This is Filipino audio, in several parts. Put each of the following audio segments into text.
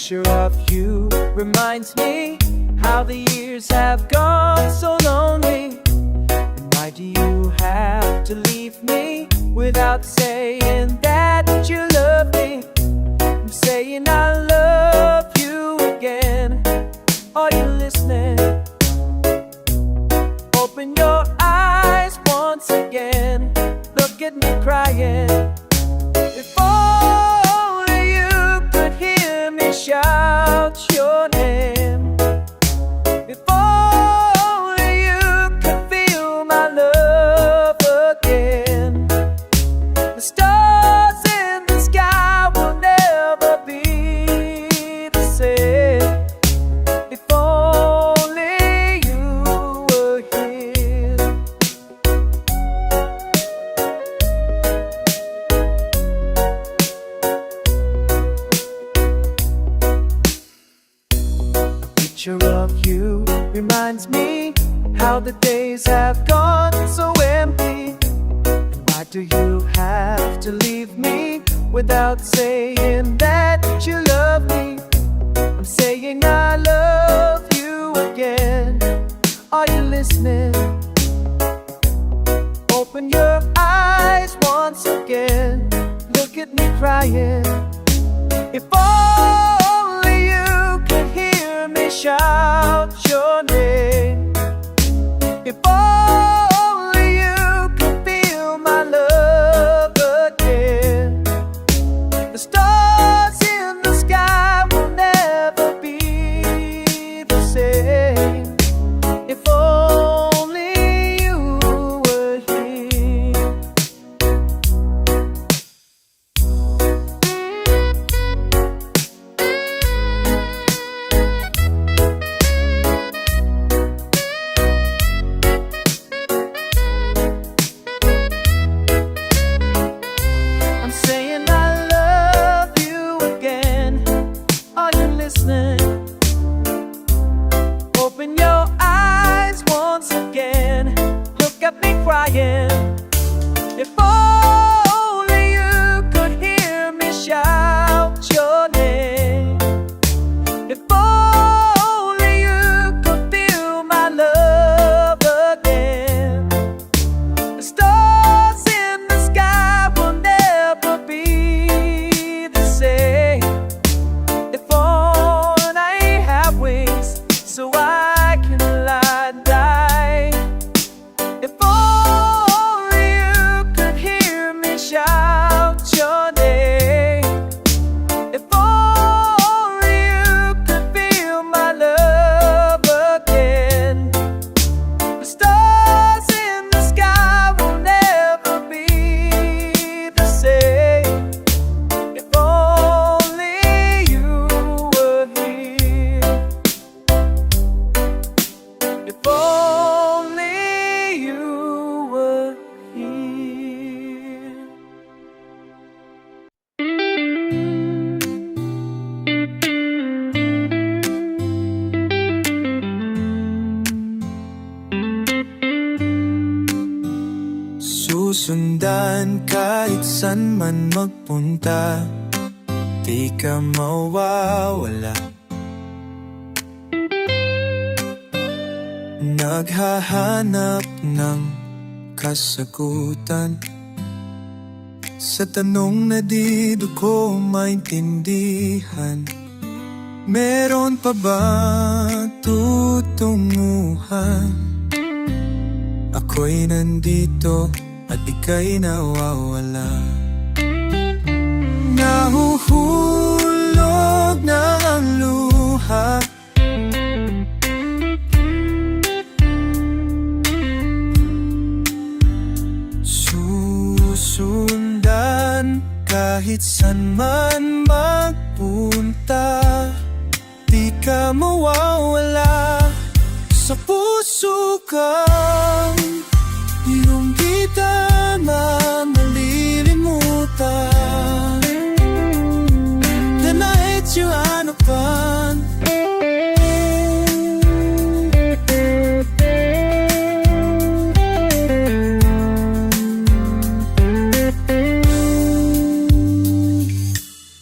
picture of you reminds me how the years have gone so lonely. And why do you have to leave me without saying that you love me? I'm saying I love you again. Are you listening? Open your eyes once again. Look at me crying. If only you could hear me shout your name. If only you could feel my love again. The stars in the sky will never be the same. If only you were here. A picture of you reminds me how the days have gone so empty. And why do you have to leave me without saying that you love me? I'm saying I love you again. Are you listening? Open your eyes once again. Look at me crying. If only you could hear me shout your name. If only you could feel my love again. The stars in the sky will never be the same. If only you were here. I'm saying I love you again. Are you listening? Open your eyes once again. Look at me crying. If only you could hear me shout your name. If only you could feel my love again. The stars in the sky will never be the same. If only I have wings so I can fly and die. If only you could hear me shout your name. If only you could feel my love again. The stars in the sky will never be the same. If only you were here. If only you were here. Susundan kahit san man magpunta, di ka mawawala. Naghahanap ng kasagutan sa tanong na di ko maintindihan. Meron pa ba tutunguhan? Ako'y nandito at ika'y nawawala. Nahuhulog na ang luha. Susundan kahit san man magpunta, di ka mawawala. Sa puso kang iyong di tama malilimutan. Tonight you ano pa?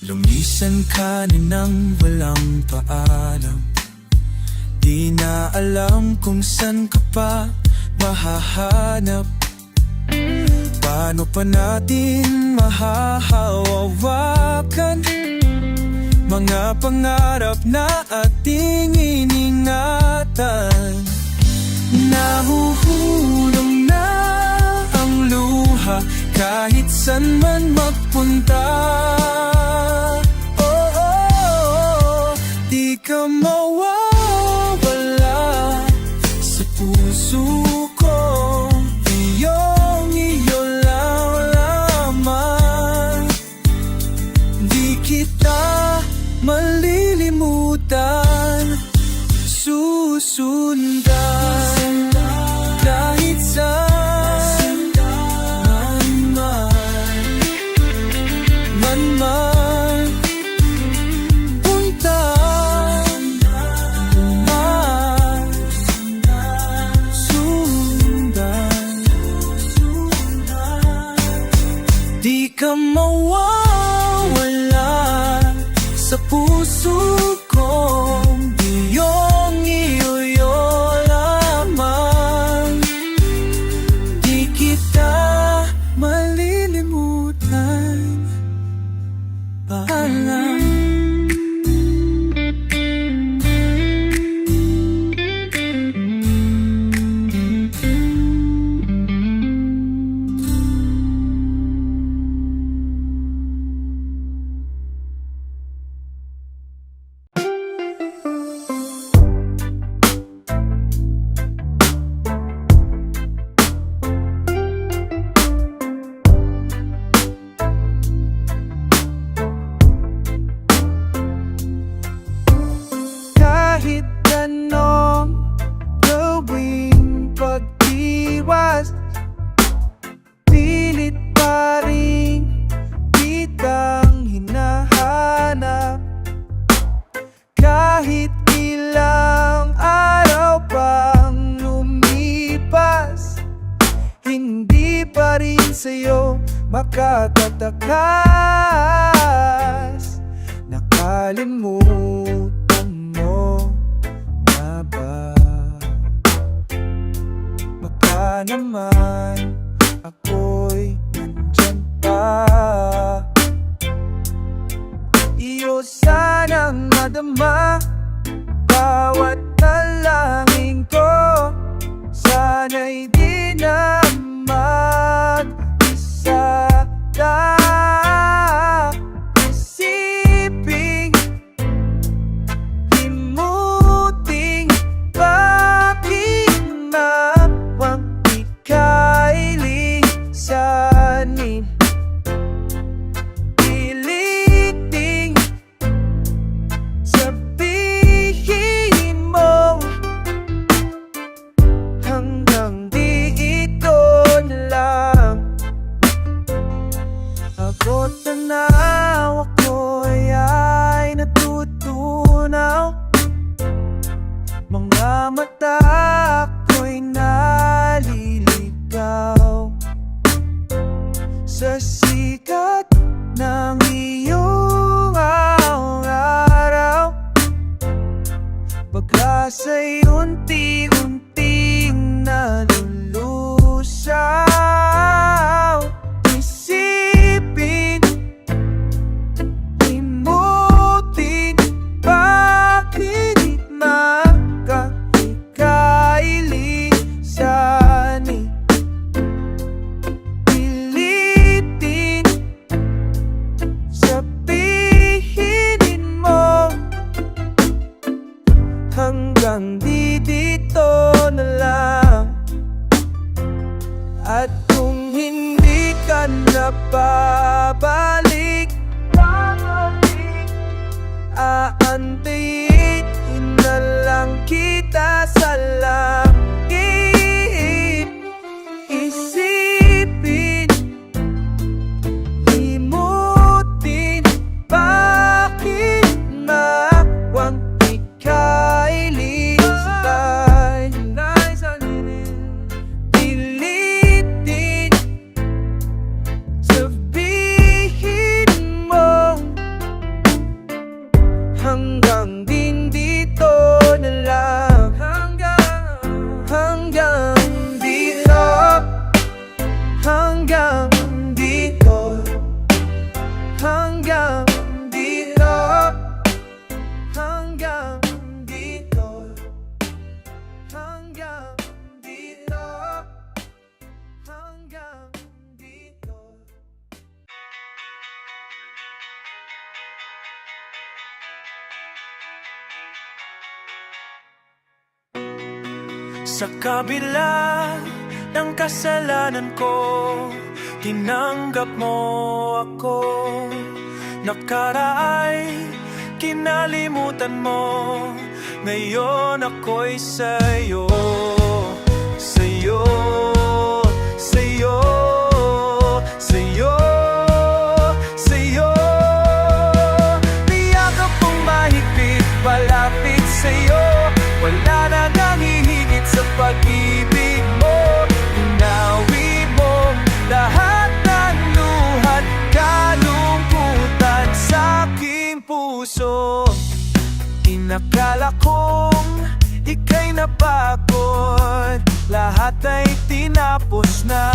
Lumisan ka ni na nang walang paalam. Di na alam kung saan ka pa mahahanap. Paano pa natin mahahawakan mga pangarap na ating iningatan? Nahuhulog na ang luha kahit saan man magpunta. Oh, oh, oh. Di ka mawawala sa puso ko. Iyo lang lamang. Di kita malilimutan, susundan kahit saan man punta. Sundan, di ka mawawala sa puso ko. Iyo lamang. Di kita malilimutan. Paalam. Kahit anong gawing pag-iwas, pilit pa rin kitang hinahanap. Kahit ilang araw pang lumipas, hindi pa rin sa'yo makatatakas. Nakalimutan mo na ba? Baka naman ako'y nandyan pa. Iyo sanang madama bawat dalangin ko. Sana'y di na mag-isa na. Isiping limuting bakit mawang ika'y lisanin. Piliting sabihin mo hanggang di ito na lang. Ako't tanaw, ako'y ay natutunaw. Mga mata ko'y naliligaw sa sikat ng iyong araw. Pag-asa'y unti-unting nalulusaw. Isipin, limutin, bakit ika'y lisanin. Pilitin sabihin mo hanggang di dito na lang. At kung hindi ka na babalik, aantayin na lang kita sa langit. Isipin, limutin, bakit mawang ika'y lisanin. Pilitin sabihin mo hanggang din dito na lang. Hanggang dito. Hanggang dito. Hanggang dito. Hanggang dito. Hanggang dito. Hanggang dito. Sa kabila ng kasalanan ko, tinanggap mo ako. Nakaraay, kinalimutan mo. Ngayon ako'y sa'yo. Sa'yo, sa'yo, sa'yo, sa'yo. Niyakap mong mahigpit, palapit sa'yo. Wala na nang hihigit sa pag-ibig mo. Inawi mo lahat ng luhat, kalungkutan sa aking puso. Inakala kong ika'y napagod, lahat ay tinapos na.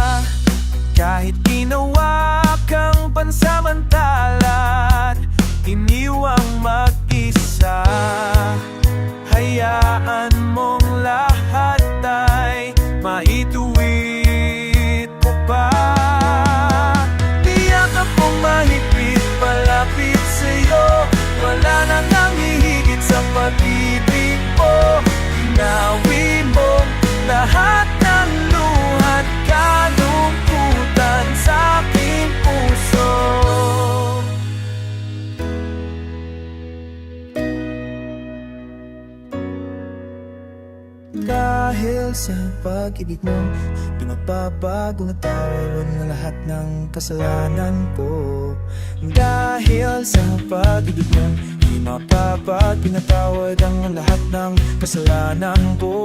Kahit ginawa kang pansamantala, iniwang mag-isa. Hayaan mong lahat ay maituwid mo pa. Niyakap mong mahigpit, palapit sa'yo. Wala nang hihigit sa pag-ibig mo. Inawi mo lahat ng luhat, kalungkutan sa aking puso. Dahil sa pag-ibig mo, pinagbabago na tawad ng lahat ng kasalanan ko. Dahil sa pag-ibig mo, di mapapag pinatawad ang lahat ng kasalanan ko.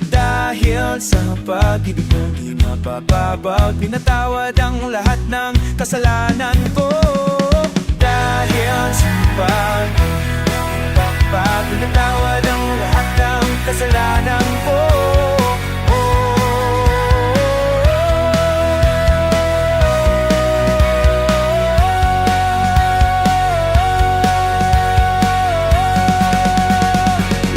Dahil sa pag-ibig mo, di mapapag pinatawad ang lahat ng kasalanan ko. Dahil sa pag-ibig pinatawad ang lahat ng kasalanan ko.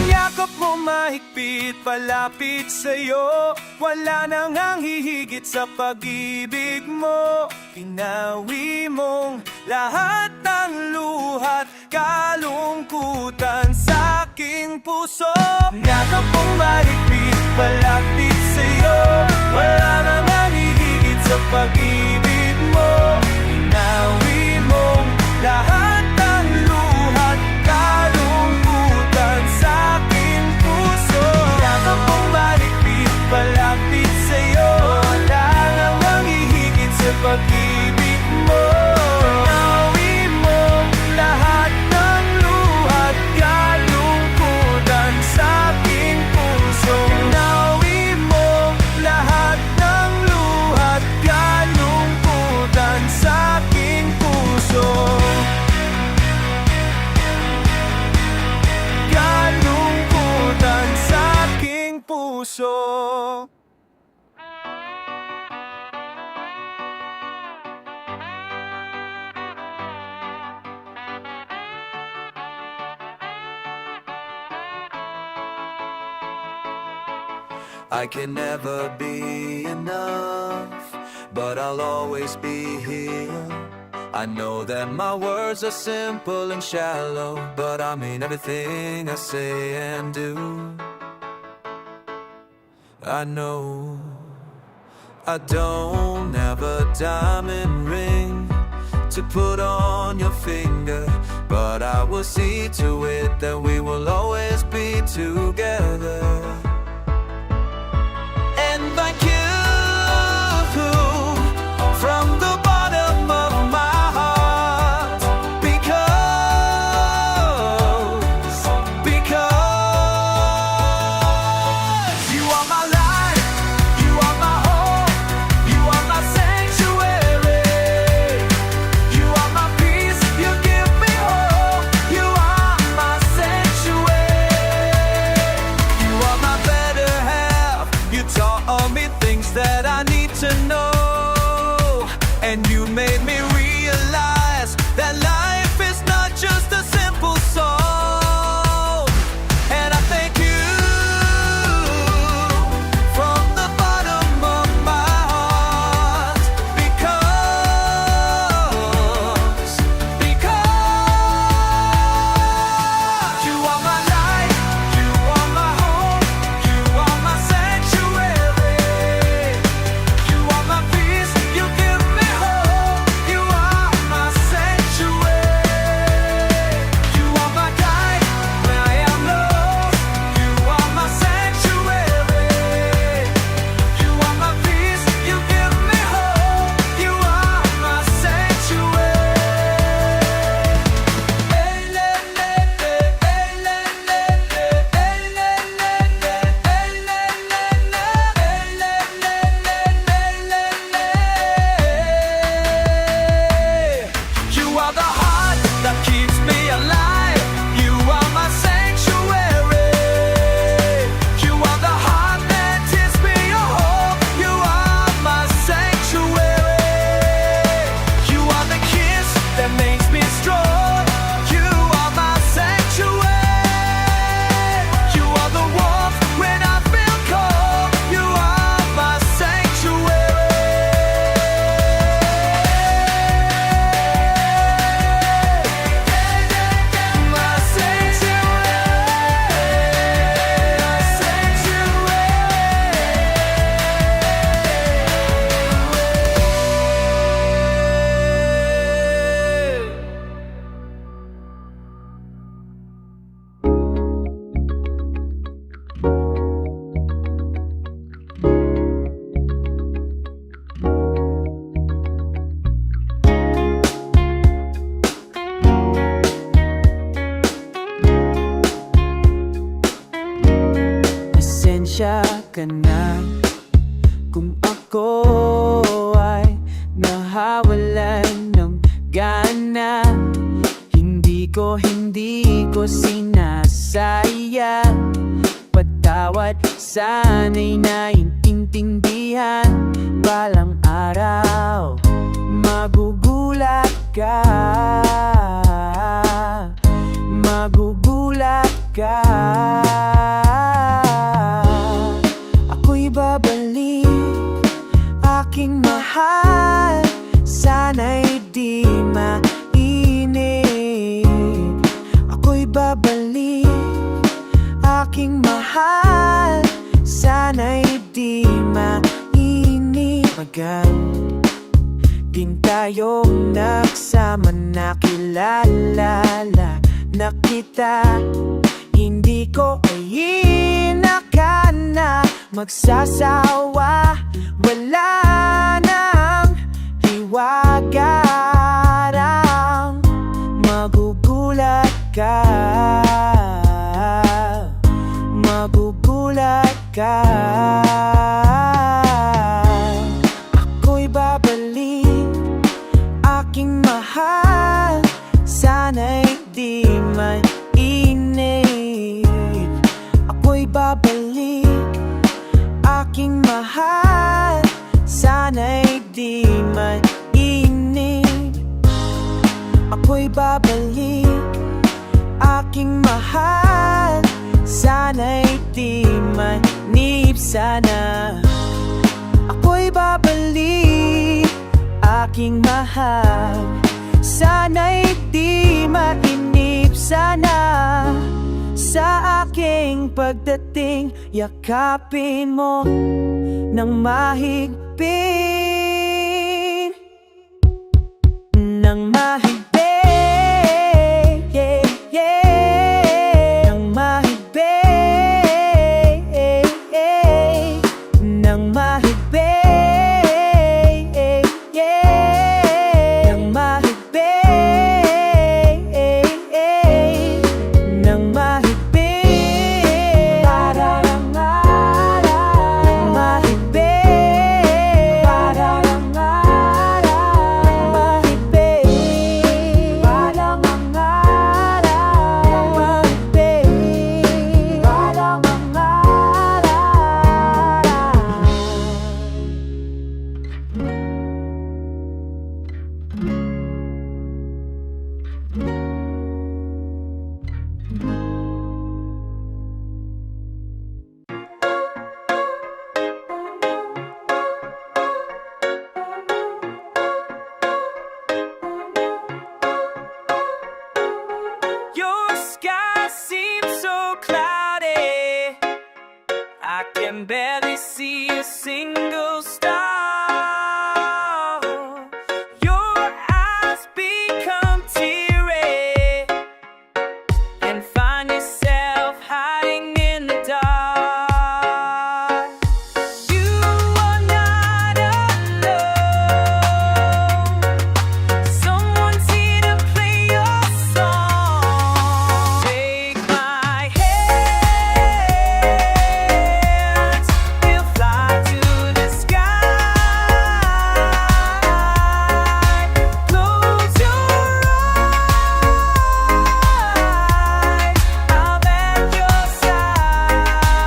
Yakap mo mahigpit, palapit sa'yo. Wala nang hihigit sa pag-ibig mo. Pinawi mong lahat ng luhat, kalungkutan sa aking puso. Yakap mong mahigpit, palapit sa'yo. Wala nang hihigit sa pag-ibig mo. Pinawi mong lahat ng luhat, kalungkutan sa aking puso. Yakap mong mahigpit, palapit sa'yo. Wala nang hihigit sa pag-ibig mo. Pinawi mong lahat ng luhat, kalungkutan sa aking puso. Pinawi mong lahat ng luhat, kalungkutan sa aking puso. Kalungkutan sa aking puso. I can never be enough, but I'll always be here. I know that my words are simple and shallow, but I mean everything I say and do. I know I don't have a diamond ring to put on your finger, but I will see to it that we will always be together. And thank you from the bottom of my heart, because you are my life, you are my hope, you are my sanctuary, you are my peace, you give me hope, you are pasensya ka na kung ako ay nahawalan ng gana. Hindi ko sinasaya. Patawad, sana'y naiintindihan. Balang araw, magugulat ka. Magugulat ka. Ako'y babalik, aking mahal. Sana'y di mainit. Ako'y babalik, aking mahal. Sana'y di mainit. Magal din tayong nagsama, nakilala na kita. Hindi ko inakala magsasawa. Wala nang hiwagarang, magugulat ka. Magugulat ka. Ako'y babalik, aking mahal. Sana'y di mainit. Ako'y babalik, aking mahal. Sana'y di mainit. Ako'y babalik, aking mahal. Sana'y di manip sana. Ako'y babalik, aking mahal. Sana'y di mainip sana. Sa aking pagdating, yakapin mo ng mahigpit. Ng mahigpit. I can barely see a single star. Your eyes become teary and find yourself hiding in the dark. You are not alone. Someone's here to play your song. Take my hand, we'll fly to the sky. Close your eyes, I'm at your side.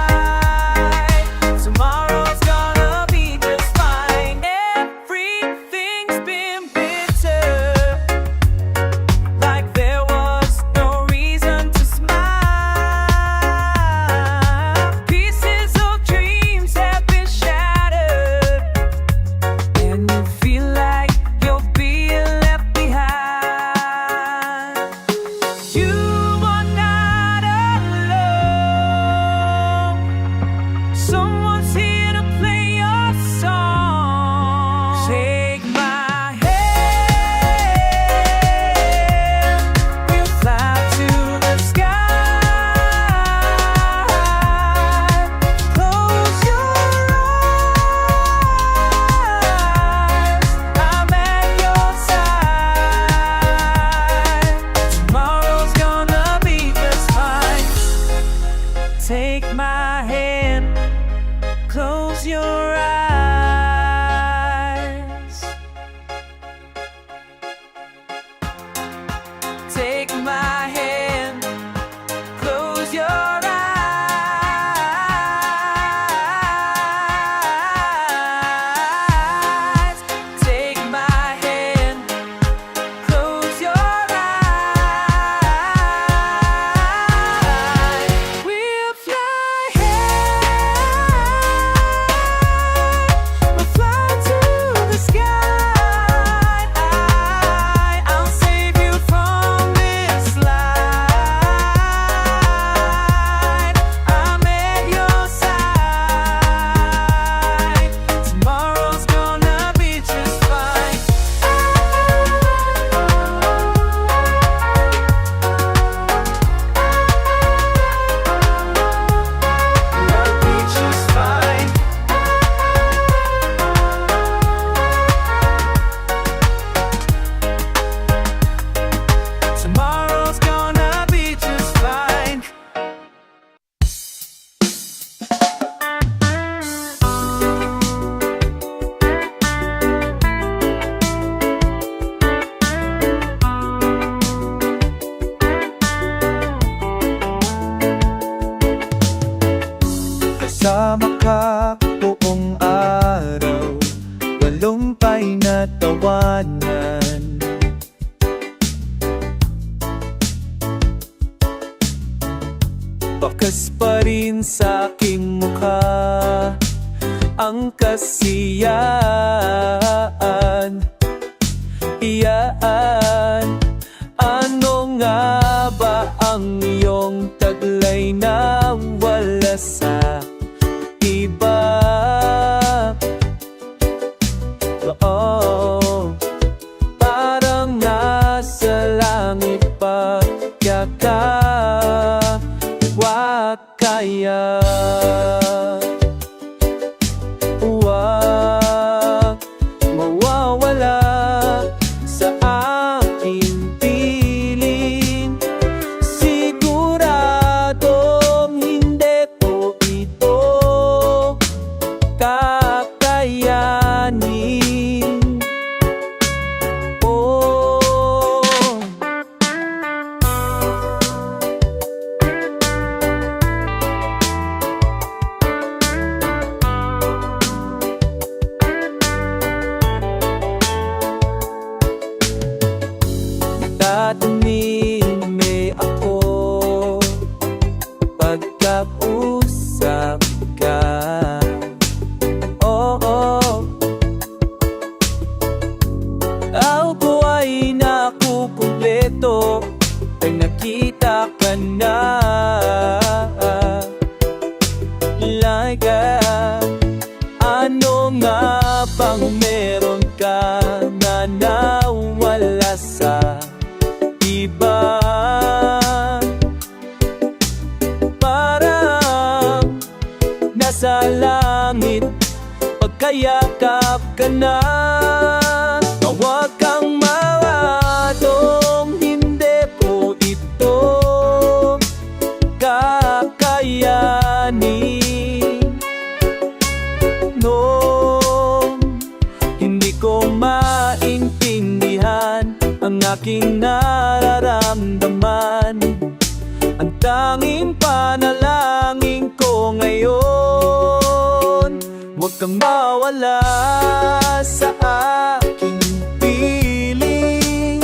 Tomorrow's gonna be just fine. Everything's been bitter, like there was no reason to smile. Pieces of dreams have been shattered, and you feel like you're being left behind. You are not alone. Someone's here to play your song. Take my hand, we'll fly to the sky. Close your eyes, I'm at your side. Tomorrow's gonna be just fine. Take my hand, your eyes. Take my hand, close your eyes. Take my hand, close your eyes. We'll fly high, we'll fly to the sky. I'll save you from this slide. I'm at your side. Tomorrow's gonna be just fine. Gonna be just fine. Tomorrow's gonna be just fine. Kasama ka buong araw, walumpay na tawanan. Bakas pa rin sa aking mukha ang kasiyahan. Iyaan, ano nga ba ang iyong taglay na wala sa iba? Oo, parang nasa langit pa kaya huwag mawawala sa aking piling. Siguradong hindi po ito kakayanin. Oh, tatanime ako pagkausap ka. Oo, ako ay nakukumpleto pag nakita ka na. Like ano nga bang meron ka na nawala sa iba? Parang nasa langit pagkayakap ka na. Huwag kang mawadong hindi po ito kakayanin. No, hindi ko maintindihan ang aking nararamdaman. Ang tanging panalangin ko ngayon, huwag kang mawala sa aking piling.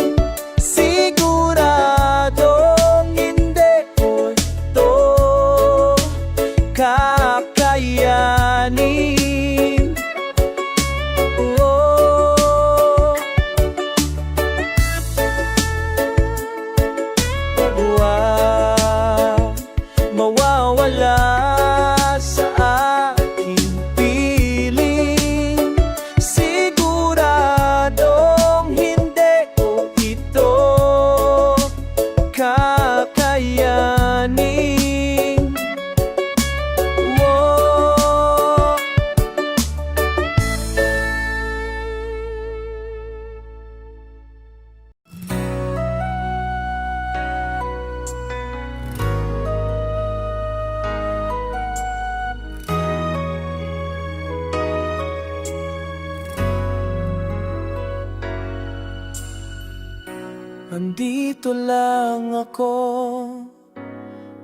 Siguradong hindi ko ito kakayanin. Oh, huwag mawawala sa aking piling. Siguradong hindi ko ito kakayanin. Whoa. Andito lang ako,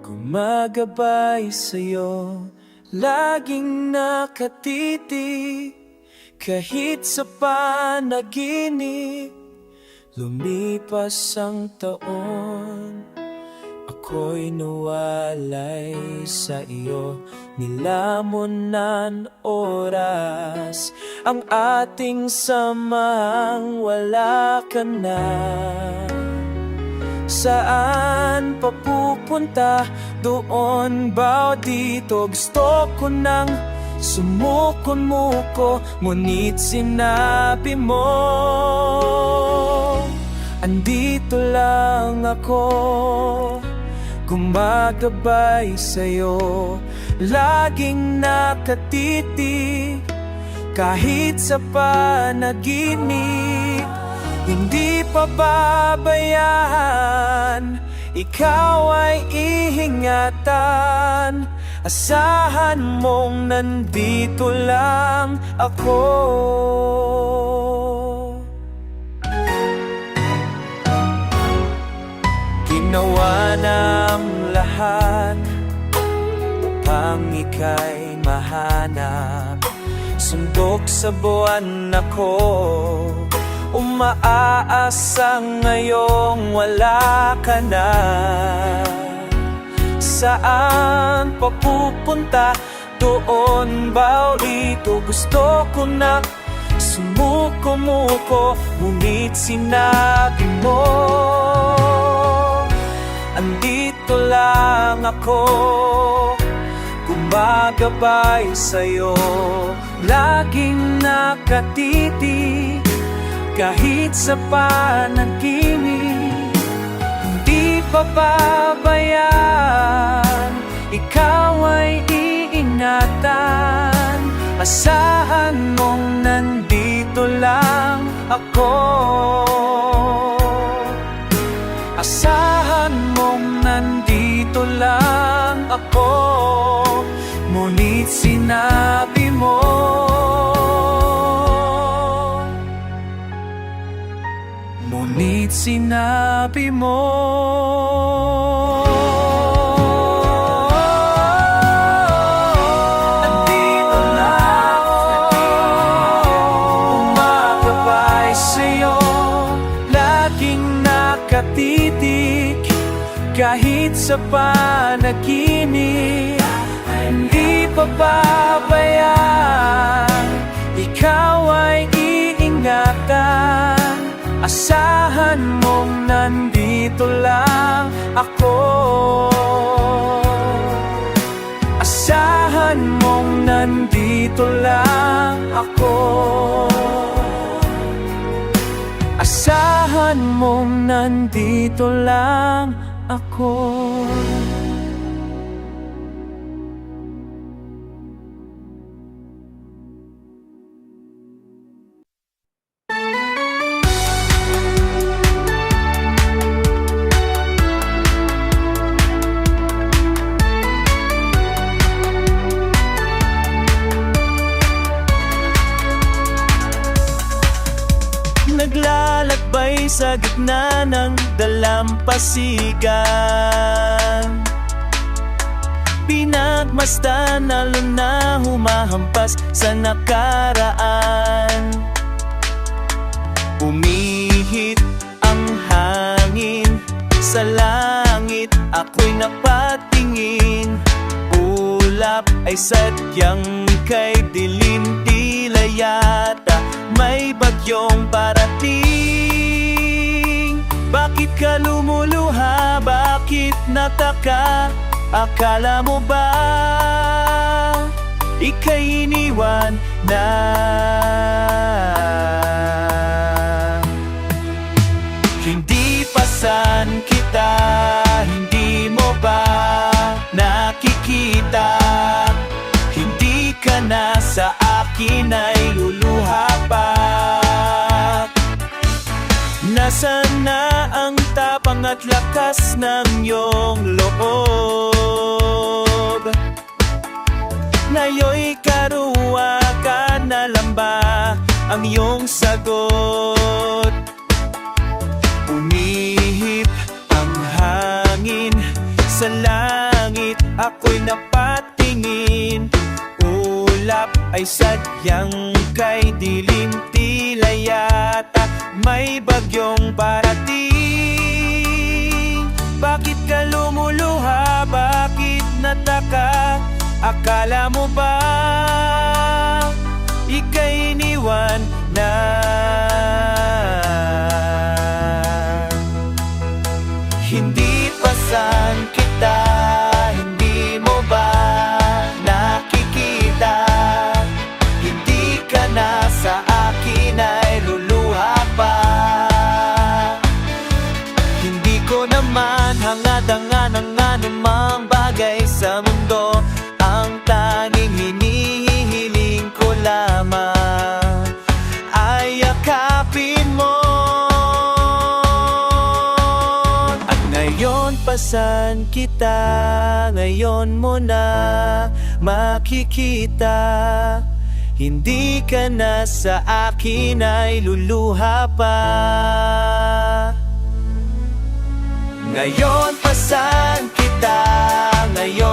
gumagabay sa'yo, laging nakatitig, kahit sa panaginip. Lumipas ang taon, ako'y nawalay sa iyo. Nilamon ng oras ang ating samang wala ka na. Saan papupunta? Doon ba o dito? Gusto ko nang sumukon-muko, ngunit sinabi mo, andito lang ako, gumagabay sa'yo, laging nakatitig, kahit sa panaginip. Hindi pababayaan, ikaw ay iingatan, asahan mong nandito lang ako. Ginawa ng lahat upang ika'y mahanap, sundok sa buwan ako, umaasa ngayong wala ka na. Saan papupunta? Doon ba o dito? Gusto ko na sumuko-muko, ngunit sinabi mo, andito lang ako, gumagabay sa'yo, laging nakatitig, kahit sa panaginip. Hindi pababayaan, ikaw ay iingatan, asahan mong nandito lang ako. Asahan mong nandito lang ako, ngunit sinabi mo, ngunit sinabi mo, andito lang ako, gumagabay sa'yo, laging nakatitig, kahit sa panaginip. Hindi pababayaan, ikaw ay iingatan, asahan mong nandito lang ako. Asahan mong nandito lang ako. Asahan mong nandito lang ako. Naglalakbay sa gitna ng dalampasigan, pinagmasdan lalo na humahampas sa nakaraan. Umihit ang hangin sa langit, ako'y napatingin, ulap ay sadyang kay dilim, tila yata may bagyong parating. Bakit ka lumuluha? Bakit nataka? Akala mo ba ika'y iniwan na? Hindi pasan kita, hindi mo ba nakikita? Hindi ka na sa akin ay luluha pa. Nasaan na ang tapang at lakas ng iyong loob? Ngayon'y karuwa ka na lang ba ang iyong sagot? ako'y napatingin. Ulap ay sadyang kay dilim, tila yata may bagyong parating. Bakit ka lumuluha? Bakit nataka? Akala mo ba ika'y iniwan na? Hindi pasan kita, hindi mo ba nakikita? Hindi ka na sa akin ay luluha pa. Hindi ko naman hangad-hangad ang anumang bagay sa mundo. Ang tanging hinihiling ko lamang ay yakapin mo. At ngayon pasan kita, ngayon mo na makikita. Hindi ka na sa akin ay luluha pa. Ngayon pasan kita, ngayon